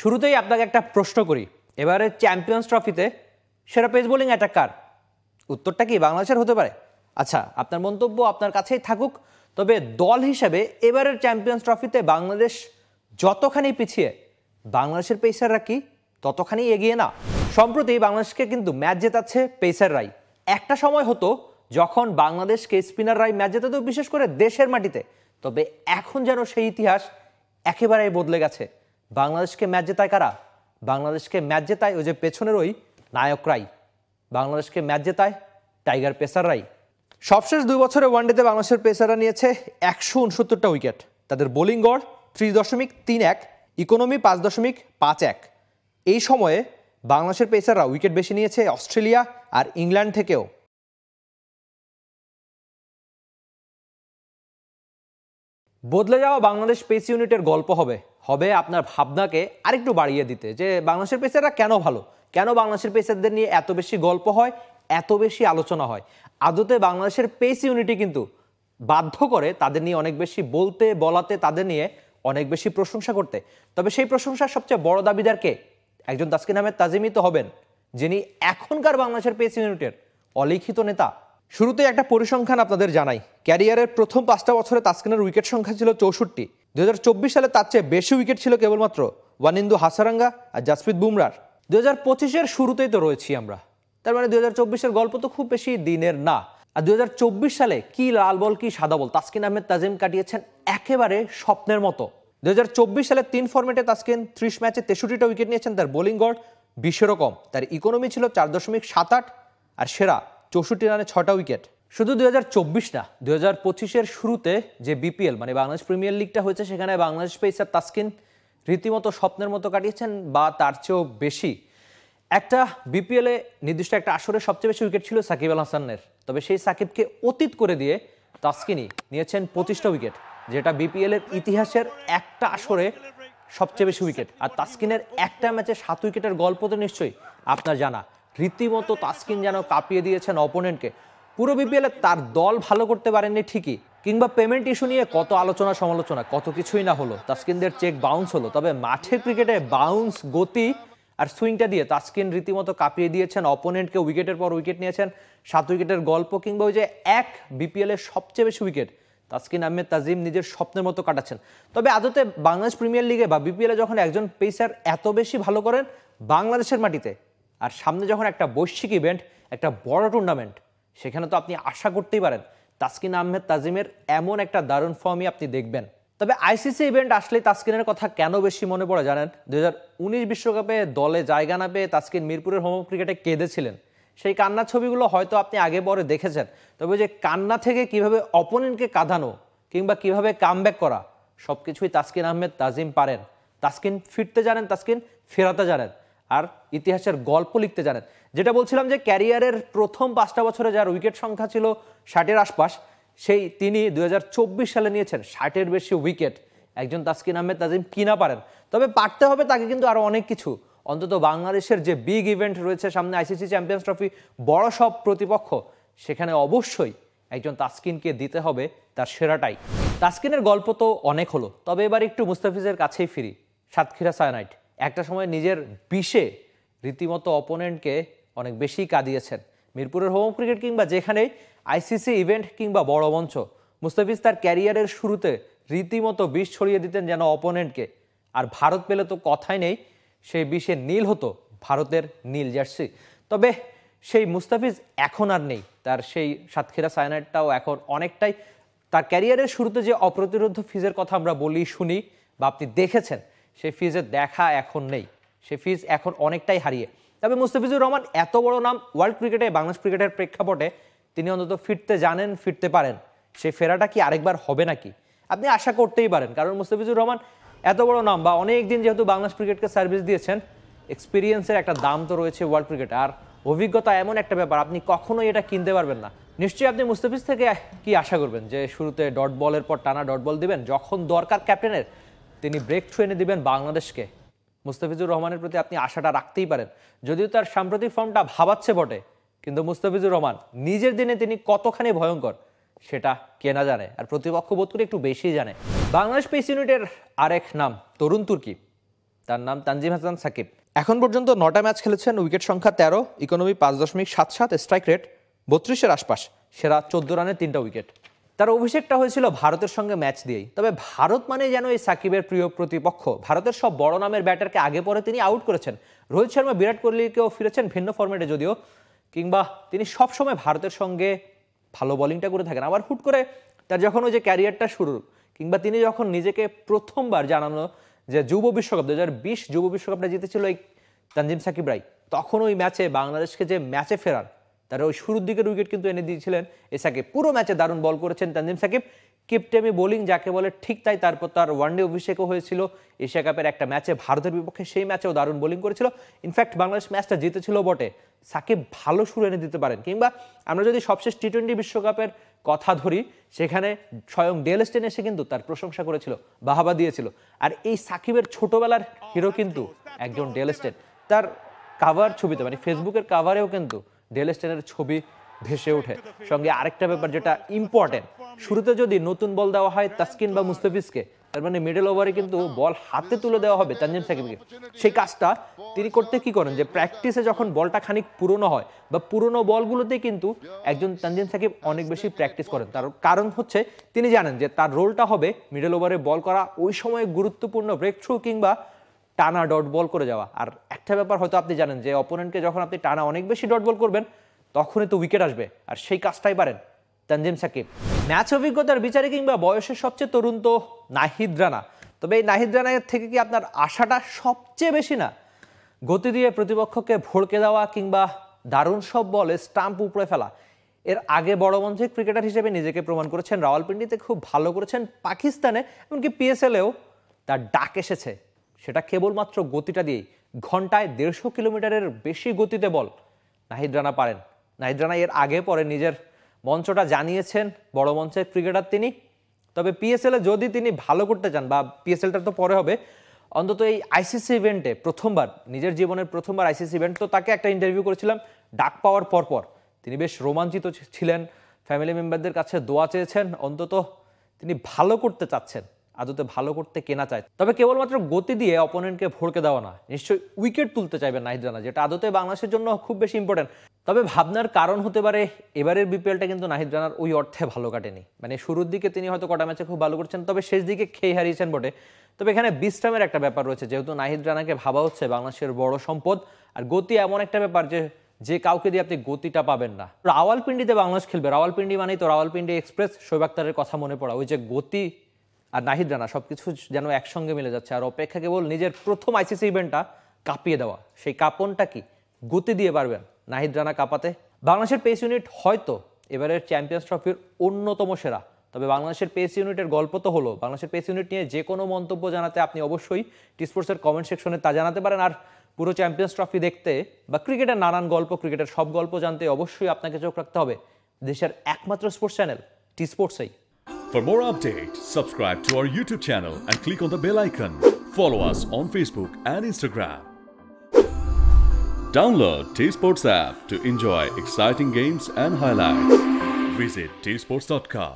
শুরুতেই আপনাকে একটা প্রশ্ন করি, এবারে চ্যাম্পিয়ন্স ট্রফিতে সেরা পেস বোলিং অ্যাটাক কার? উত্তরটা কি বাংলাদেশের হতে পারে? আচ্ছা, আপনার মন্তব্য আপনার কাছেই থাকুক। তবে দল হিসেবে এবারের চ্যাম্পিয়ন্স ট্রফিতে বাংলাদেশ যতখানি পিছিয়ে, বাংলাদেশের পেসাররা কি ততখানি এগিয়ে না? সম্প্রতি বাংলাদেশকে কিন্তু ম্যাচ জেতাচ্ছে পেসাররাই। একটা সময় হতো যখন বাংলাদেশকে স্পিনাররাই ম্যাচ জেতাতো, বিশেষ করে দেশের মাটিতে। তবে এখন যেন সেই ইতিহাস একেবারেই বদলে গেছে। বাংলাদেশকে ম্যাচ জেতায় কারা? বাংলাদেশকে ম্যাচ জেতায় ওই যে পেছনের ওই নায়করাই। বাংলাদেশকে ম্যাচ জেতায় টাইগার পেসাররাই। সবশেষ 2 বছরে ওয়ানডেতে বাংলাদেশের পেসাররা নিয়েছে 169টা উইকেট। তাদের বোলিং গড় 30.31, ইকোনমি 5.51। এই সময়ে বাংলাদেশের পেসাররা উইকেট বেশি নিয়েছে অস্ট্রেলিয়া আর ইংল্যান্ড থেকেও। বদলে যাওয়া বাংলাদেশ পেস ইউনিটের গল্প হবে আপনার ভাবনাকে আরেকটু বাড়িয়ে দিতে, যে বাংলাদেশের পেসাররা কেন ভালো, কেন বাংলাদেশের পেসারদের নিয়ে এত বেশি গল্প হয়, এত বেশি আলোচনা হয়। আদতে বাংলাদেশের পেস ইউনিটি কিন্তু বাধ্য করে তাদের নিয়ে অনেক বেশি বলতে, বলাতে, তাদের নিয়ে অনেক বেশি প্রশংসা করতে। তবে সেই প্রশংসার সবচেয়ে বড় দাবিদার কে? একজন তাসকিন আহমেদ তাজিমই তো হবেন, যিনি এখনকার বাংলাদেশের পেস ইউনিটের অলিখিত নেতা। শুরুতেই একটা পরিসংখ্যান আপনাদের জানাই। ক্যারিয়ারের প্রথম 5টা বছরে তাসকিনের উইকেট সংখ্যা ছিল 64। 2024 সালে তার চেয়ে বেশি উইকেট ছিল কেবলমাত্র ওয়ানিন্দু হাসারাঙ্গা আর জাসপ্রীত বুমরার। 2025-এর শুরুতেই তো রয়েছি আমরা, তার মানে 2024-এর গল্প তো খুব বেশি দিনের না। আর 2024 সালে কি লাল বল কি সাদা বল, তাসকিন আহমেদ তাজিম কাটিয়েছেন একেবারে স্বপ্নের মতো। 2024 সালে 3 ফরম্যাটে তাসকিন 30 ম্যাচে 63টা উইকেট নিয়েছেন। তার বোলিং গড় 20-এরও কম। তার ইকোনমি ছিল 4.78 আর সেরা 64 রানে 6টা উইকেট। শুধু 2024 না, 2025-এর শুরুতে যে বিপিএল মানে বাংলাদেশ প্রিমিয়ার লিগটা হয়েছে, সেখানে বাংলাদেশ পেসার তাসকিন রীতিমতো স্বপ্নের মতো কাটিয়েছেন, বা তার চেয়েও বেশি। একটা বিপিএলে নির্দিষ্ট একটা আসরে সবচেয়ে বেশি উইকেট ছিল সাকিব আল হাসানের। তবে সেই সাকিবকে অতীত করে দিয়ে তাসকিনই নিয়েছেন 25টা উইকেট, যেটা বিপিএলের ইতিহাসের একটা আসরে সবচেয়ে বেশি উইকেট। আর তাসকিনের একটা ম্যাচে 7 উইকেটের গল্প তো নিশ্চয়ই আপনার জানা। রীতিমতো তাসকিন যেন কাঁপিয়ে দিয়েছেন অপোনেন্টকে। পুরো বিপিএলে তার দল ভালো করতে পারেননি ঠিকই, কিংবা পেমেন্ট ইস্যু নিয়ে কত আলোচনা সমালোচনা, কত কিছুই না হলো, তাসকিনদের চেক বাউন্স হলো। তবে মাঠের ক্রিকেটে বাউন্স, গতি আর সুইংটা দিয়ে তাসকিন রীতিমতো কাঁপিয়ে দিয়েছেন অপোনেন্টকে। উইকেটের পর উইকেট নিয়েছেন, 7 উইকেটের গল্প, কিংবা ওই যে এক বিপিএলের সবচেয়ে বেশি উইকেট তাসকিন আহমেদ তাজিম নিজের স্বপ্নের মতো কাটাচ্ছেন। তবে আদতে বাংলাদেশ প্রিমিয়ার লিগে বা বিপিএলে যখন একজন পেসার এত বেশি ভালো করেন বাংলাদেশের মাটিতে, আর সামনে যখন একটা বৈশ্বিক ইভেন্ট, একটা বড় টুর্নামেন্ট, সেখানে তো আপনি আশা করতেই পারেন তাসকিন আহমেদ তাজিমের এমন একটা দারুণ ফর্মই আপনি দেখবেন। তবে আইসিসি ইভেন্ট আসলেই তাসকিনের কথা কেন বেশি মনে পড়ে জানেন? 2019 বিশ্বকাপে দলে জায়গা না পেয়ে তাসকিন মিরপুরের হোম ক্রিকেটে কেঁদেছিলেন। সেই কান্নার ছবিগুলো হয়তো আপনি আগে পরে দেখেছেন। তবে যে কান্না থেকে কিভাবে অপোনেন্টকে কাঁদানো কিংবা কিভাবে কামব্যাক করা, সবকিছুই তাসকিন আহমেদ তাজিম পারেন। তাসকিন ফিরতে জানেন, তাসকিন ফেরাতে জানেন, আর ইতিহাসের গল্প লিখতে জানেন। যেটা বলছিলাম যে ক্যারিয়ারের প্রথম 5টা বছরে যার উইকেট সংখ্যা ছিল 60-এর আশপাশ, তিনি 2024 সালে নিয়েছেন 60-এর বেশি উইকেট। একজন তাসকিন আহমেদ তাজিম কি না পারেন। তবে পারতে হবে তাকে কিন্তু আরো অনেক কিছু। অন্তত বাংলাদেশের যে বিগ ইভেন্ট রয়েছে সামনে, আইসিসি চ্যাম্পিয়ন্স ট্রফি, বড় সব প্রতিপক্ষ, সেখানে অবশ্যই একজন তাসকিনকে দিতে হবে তার সেরাটাই। তাসকিনের গল্প তো অনেক হলো, তবে এবার একটু মুস্তাফিজের কাছেই ফিরি। সাতক্ষীরা সায়ানাইট একটা সময় নিজের বিষে রীতিমতো অপোনেন্টকে অনেক বেশি কাঁদিয়েছেন। মিরপুরের হোম ক্রিকেট কিংবা যেখানেই আইসিসি ইভেন্ট কিংবা বড় মঞ্চ, মুস্তাফিজ তার ক্যারিয়ারের শুরুতে রীতিমতো বিষ ছড়িয়ে দিতেন যেন অপোনেন্টকে। আর ভারত পেলে তো কথাই নেই, সেই বিষে নীল হতো ভারতের নীল জার্সি। তবে সেই মুস্তাফিজ এখন আর নেই। তার সেই সাতক্ষীরা সায়ানাইটটাও এখন অনেকটাই, তার ক্যারিয়ারের শুরুতে যে অপ্রতিরোধ্য ফিজের কথা আমরা বলি, শুনি বা আপনি দেখেছেন, সেই ফিজের দেখা এখন নেই। সেই ফিজ এখন অনেকটাই হারিয়ে। তবে মুস্তাফিজুর রহমান এত বড় নাম ওয়ার্ল্ড ক্রিকেটে, বাংলাদেশ ক্রিকেটের প্রেক্ষাপটে, তিনি অন্তত ফিরতে জানেন, ফিরতে পারেন। সেই ফেরাটা কি আরেকবার হবে নাকি আপনি আশা করতেই পারেন। কারণ মুস্তাফিজুর রহমান এত বড় নাম, বা অনেক দিন যেহেতু বাংলাদেশ ক্রিকেটকে সার্ভিস দিয়েছেন, এক্সপিরিয়েন্সের একটা দাম তো রয়েছে ওয়ার্ল্ড ক্রিকেটে। আর অভিজ্ঞতা এমন একটা ব্যাপার, আপনি কখনোই এটা কিনতে পারবেন না। নিশ্চয়ই আপনি মুস্তাফিজ থেকে কি আশা করবেন? যে শুরুতে ডট বলের পর টানা ডট বল দিবেন, যখন দরকার ক্যাপ্টেনের তিনি ব্রেক থ্রু এনে দিবেন বাংলাদেশকে। মুস্তাফিজুর রহমানের প্রতি আপনি আশাটা রাখতেই পারেন। যদিও তার সাম্প্রতিক ফর্মটা ভাবাচ্ছে বটে, কিন্তু মুস্তাফিজুর রহমান নিজের দিনে তিনি কতখানি ভয়ঙ্কর সেটা কে না জানে, আর প্রতিপক্ষ বোধ করে একটু বেশি জানে। বাংলাদেশ পেস ইউনিটের আরেক নাম তরুণ তুর্কি। তার নাম তানজিম হাসান সাকিব। এখন পর্যন্ত 9টা ম্যাচ খেলেছেন, উইকেট সংখ্যা 13, ইকোনমি 5.77, স্ট্রাইক রেট 32-এর আশপাশ, সেরা 14 রানে 3টা উইকেট। তার অভিষেকটা হয়েছিল ভারতের সঙ্গে ম্যাচ দিয়েই। তবে ভারত মানে যেন এই সাকিবের প্রিয় প্রতিপক্ষ। ভারতের সব বড় নামের ব্যাটারকে আগে পরে তিনি আউট করেছেন। রোহিত শর্মা, বিরাট কোহলিকেও ফিরেছেন ভিন্ন ফরম্যাটে যদিও, কিংবা তিনি সবসময় ভারতের সঙ্গে ভালো বোলিংটা করে থাকেন। আবার হুট করে তার যখন ওই যে ক্যারিয়ারটা শুরু, কিংবা তিনি যখন নিজেকে প্রথমবার জানানো যে যুব বিশ্বকাপ 2020 যুব বিশ্বকাপটা জিতেছিল এই তানজিম সাকিব রাই, তখন ওই ম্যাচে বাংলাদেশকে যে ম্যাচে ফেরার তার ওই শুরুর দিকের উইকেট কিন্তু এনে দিয়েছিলেন এই সাকিব। পুরো ম্যাচে দারুণ বল করেছেন তানজিম সাকিব। কিপটেমি বোলিং যাকে বলে ঠিক তাই। তারপর তার ওয়ানডে অভিষেকও হয়েছিল এশিয়া কাপের একটা ম্যাচে ভারতের বিপক্ষে, সেই ম্যাচেও দারুণ বোলিং করেছিল। ইনফ্যাক্ট বাংলাদেশ ম্যাচটা জিতেছিল বটে, সাকিব ভালো শুরু এনে দিতে পারেন। কিংবা আমরা যদি সবশেষ টি-20 বিশ্বকাপের কথা ধরি, সেখানে স্বয়ং ডেল স্টেন এসে কিন্তু তার প্রশংসা করেছিল, বাহাবা দিয়েছিল। আর এই সাকিবের ছোটবেলার হিরো কিন্তু একজন ডেল স্টেন। তার কাভার ছবিতে মানে ফেসবুকের কাভারেও কিন্তু ডেল স্টেনের ছবি ভেসে ওঠে। সঙ্গে আরেকটা ব্যাপার যেটা ইম্পর্টেন্ট, শুরুতে যদি নতুন বল দেওয়া হয় তাসকিন বা মুস্তাফিজকে, তার মানে মিডল ওভারে কিন্তু বল হাতে তুলে দেওয়া হবে তানজিম সাকিবকে। সেই কাজটা তিনি করতে কি করেন, যে প্র্যাকটিসে যখন বলটা খানিক পুরনো হয় বা পুরনো বলগুলোতে কিন্তু একজন তানজিম সাকিব অনেক বেশি প্র্যাকটিস করেন। তার কারণ হচ্ছে তিনি জানেন যে তার রোলটা হবে মিডল ওভারে বল করা, ওই সময় গুরুত্বপূর্ণ ব্রেক থ্রু কিংবা টানা ডট বল করে যাওয়া। আর একটা ব্যাপার হয়তো আপনি জানেন যে অপোনেন্টকে যখন আপনি টানা অনেক বেশি ডট বল করবেন তখনই তো উইকেট আসবে, আর সেই কাজটাই পারেন তানজিম সাকিব। ম্যাচ অভিজ্ঞতার বিচারে কিংবা বয়সের সবচেয়ে তরুণ তো নাহিদ রানা। তবে এই নাহিদ রানার থেকে কি আপনার আশাটা সবচেয়ে বেশি না? গতি দিয়ে প্রতিপক্ষকে ভড়কে দেওয়া কিংবা দারুণ সব বলে স্টাম্প উপড়ে ফেলা। এর আগে বড় মঞ্চে ক্রিকেটার হিসেবে নিজেকে প্রমাণ করেছেন, রাওয়ালপিন্ডিতে খুব ভালো করেছেন, পাকিস্তানে এমনকি পিএসএলেও তার ডাক এসেছে। সেটা কেবলমাত্র গতিটা দিয়েই। ঘন্টায় 150 কিলোমিটারের বেশি গতিতে বল নাহিদ রানা পারেন। নাহিদ রানা এর আগে পরে নিজের মঞ্চটা জানিয়েছেন, বড় মঞ্চের ক্রিকেটার তিনি। তবে পিএসএলে যদি তিনি ভালো করতে চান, বা পিএসএলটা তো পরে হবে, অন্তত এই আইসিসি ইভেন্টে প্রথমবার, নিজের জীবনের প্রথমবার আইসিসি ইভেন্ট, তো তাকে একটা ইন্টারভিউ করেছিলাম ডাক পাওয়ার পরপর। তিনি বেশ রোমাঞ্চিত ছিলেন, ফ্যামিলি মেম্বারদের কাছে দোয়া চেয়েছেন, অন্তত তিনি ভালো করতে চাচ্ছেন, আদতে ভালো করতে কেনা চায়। তবে কেবলমাত্র গতি দিয়ে অপোনেন্টকে ভড়কে দেওয়া না, নিশ্চয়ই উইকেট তুলতে চাইবেন নাহিদ রানা, যেটা আদতে বাংলাদেশের জন্য খুব বেশি ইম্পর্টেন্ট। তবে ভাবনার কারণ হতে পারে এবারের বিপিএলটা কিন্তু নাহিদ রানার ওই অর্থে ভালো কাটেনি। মানে শুরুর দিকে তিনি হয়তো কটা ম্যাচে খুব ভালো করছেন, তবে শেষ দিকে খেয়ে হারিয়েছেন বটে। তবে এখানে বিশ্রামের একটা ব্যাপার রয়েছে, যেহেতু নাহিদ রানাকে ভাবা হচ্ছে বাংলাদেশের বড় সম্পদ। আর গতি এমন একটা ব্যাপার যে কাউকে দিয়ে আপনি গতিটা পাবেন না। রাওয়ালপিন্ডিতে বাংলাদেশ খেলবে, রাওয়ালপিন্ডি মানেই তো রাওয়ালপিন্ডি এক্সপ্রেস, শোয়েব আখতারের কথা মনে পড়া। ওই যে গতি আর নাহিদ রানা সবকিছু যেন একসঙ্গে মিলে যাচ্ছে। আর অপেক্ষা কেবল নিজের প্রথম আইসিসি ইভেন্টটা কাঁপিয়ে দেওয়া। সেই কাঁপনটা কি গতি দিয়ে পারবেন নাহিদ রানা কাঁপাতে? বাংলাদেশের পেস ইউনিট হয়তো এবারের চ্যাম্পিয়ন্স ট্রফির অন্যতম সেরা। তবে বাংলাদেশের পেস ইউনিটের গল্প তো হলো, বাংলাদেশের পেস ইউনিট নিয়ে যে কোনো মন্তব্য জানাতে আপনি অবশ্যই টি স্পোর্টসের কমেন্ট সেকশনে তা জানাতে পারেন। আর পুরো চ্যাম্পিয়ন্স ট্রফি দেখতে বা ক্রিকেটের নানান গল্প, ক্রিকেটের সব গল্প জানতে অবশ্যই আপনাকে চোখ রাখতে হবে দেশের একমাত্র স্পোর্টস চ্যানেল টি স্পোর্টসেই। For more updates, subscribe to our YouTube channel and click on the bell icon. Follow us on Facebook and Instagram. Download T Sports app to enjoy exciting games and highlights. Visit tsports.com.